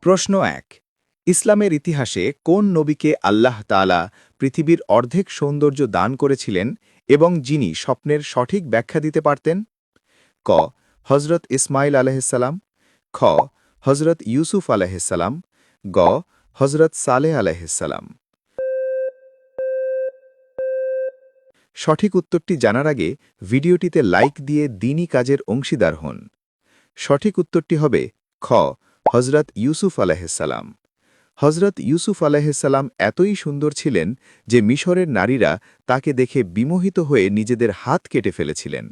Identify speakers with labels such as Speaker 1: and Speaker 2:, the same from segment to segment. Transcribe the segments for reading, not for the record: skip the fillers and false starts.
Speaker 1: প্রশ্ন ১। ইসলামের ইতিহাসে কোন নবীকে আল্লাহ তাআলা পৃথিবীর অর্ধেক সৌন্দর্য দান করেছিলেন এবং যিনি স্বপ্নের সঠিক ব্যাখ্যা দিতে পারতেন? ক। হজরত ইসমাইল আলাইহিসসালাম, খ। হজরত ইউসুফ আলাইহিসসালাম, গ। হজরত সালেহ আলাইহিসসালাম। সঠিক উত্তরটি জানার আগে ভিডিওটিতে লাইক দিয়ে দ্বীনি কাজের অংশীদার হন। সঠিক উত্তরটি হবে খ। হজরত ইউসুফ আলাইহিসসালাম। হজরত ইউসুফ আলাইহিসসালাম এতই সুন্দর ছিলেন যে মিশরের নারীরা তাকে দেখে বিমোহিত হয়ে নিজেদের হাত কেটে ফেলেছিলেন।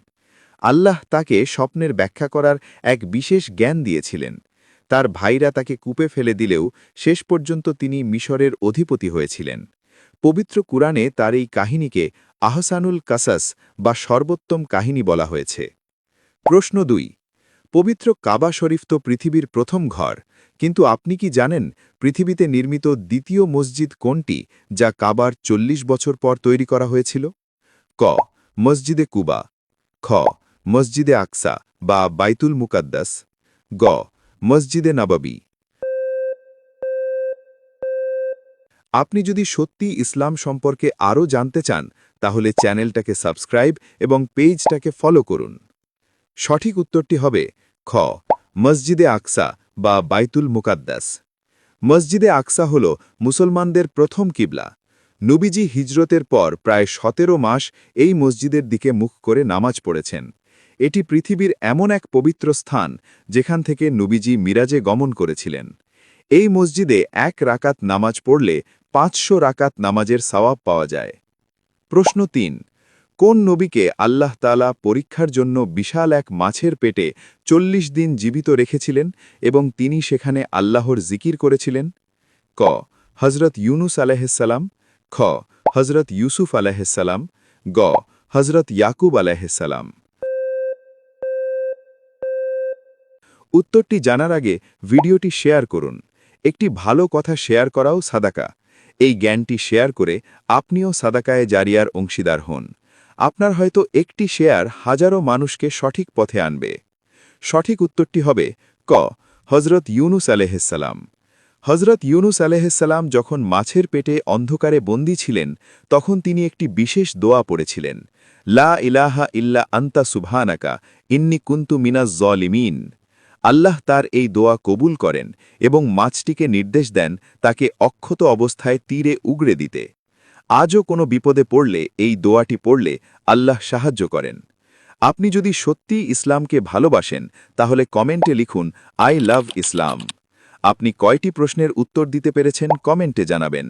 Speaker 1: আল্লাহ তাকে স্বপ্নের ব্যাখ্যা করার এক বিশেষ জ্ঞান দিয়েছিলেন। তার ভাইরা তাকে কূপে ফেলে দিলেও শেষ পর্যন্ত তিনি মিশরের অধিপতি হয়েছিলেন। পবিত্র কুরআনে তার এই কাহিনীকে আহসানুল কাসাস বা সর্বোত্তম কাহিনী বলা হয়েছে। প্রশ্ন ২। পবিত্র কাবা শরীফ তো পৃথিবীর প্রথম ঘর, কিন্তু আপনি কি জানেন পৃথিবীতে নির্মিত দ্বিতীয় মসজিদ কোনটি যা কাবার ৪০ বছর পর তৈরি করা হয়েছিল? ক। মসজিদে কুবা, খ। মসজিদে আকসা বা বাইতুল মুকাদ্দাস, গ। মসজিদে নববী। আপনি যদি সত্যি ইসলাম সম্পর্কে আরও জানতে চান তাহলে চ্যানেলটাকে সাবস্ক্রাইব এবং পেজটাকে ফলো করুন। সঠিক উত্তরটি হবে খ। মসজিদে আকসা বা বাইতুল মুকাদ্দাস। মসজিদে আকসা হল মুসলমানদের প্রথম কিবলা। নবীজি হিজরতের পর প্রায় ১৭ মাস এই মসজিদের দিকে মুখ করে নামাজ পড়েছেন। এটি পৃথিবীর এমন এক পবিত্র স্থান যেখান থেকে নবীজি মিরাজে গমন করেছিলেন। এই মসজিদে এক রাকাত নামাজ পড়লে ৫০০ রাকাত নামাজের সওয়াব পাওয়া যায়। প্রশ্ন ৩। কোন নবীকে আল্লাহ তাআলা পরীক্ষার জন্য বিশাল এক মাছের পেটে ৪০ দিন জীবিত রেখেছিলেন এবং তিনি সেখানে আল্লাহর জিকির করেছিলেন? ক। হজরত ইউনুস আলাইহিসসালাম, খ। হজরত ইউসুফ আলাইহিসসালাম, গ। হজরত ইয়াকুব আলাইহিসসালাম। উত্তরটি জানার আগে ভিডিওটি শেয়ার করুন। একটি ভালো কথা শেয়ার করাও সাদাকা। এই জ্ঞানটি শেয়ার করে আপনিও সাদাকায়ে জারিয়ার অংশীদার হন। আপনার হয়তো একটি শেয়ার হাজারো মানুষকে সঠিক পথে আনবে। সঠিক উত্তরটি হবে ক। হজরত ইউনুস আলাইহিসসালাম। হজরত ইউনুস আলাইহিসসালাম যখন মাছের পেটে অন্ধকারে বন্দী ছিলেন তখন তিনি একটি বিশেষ দোয়া পড়েছিলেন, লা ইলাহা ইল্লা আনতা সুবহানাকা ইন্নী কুনতু মিনাজ জলিমিন। আল্লাহ তার এই দোয়া কবুল করেন এবং মাছটিকে নির্দেশ দেন তাকে অক্ষত অবস্থায় তীরে উগড়ে দিতে। আজও কোনো বিপদে পড়লে এই দোয়াটি পড়লে আল্লাহ সাহায্য করেন। আপনি যদি সত্যি ইসলামকে ভালোবাসেন তাহলে কমেন্টে লিখুন আই লাভ ইসলাম। আপনি কয়টি প্রশ্নের উত্তর দিতে পেরেছেন কমেন্টে জানাবেন।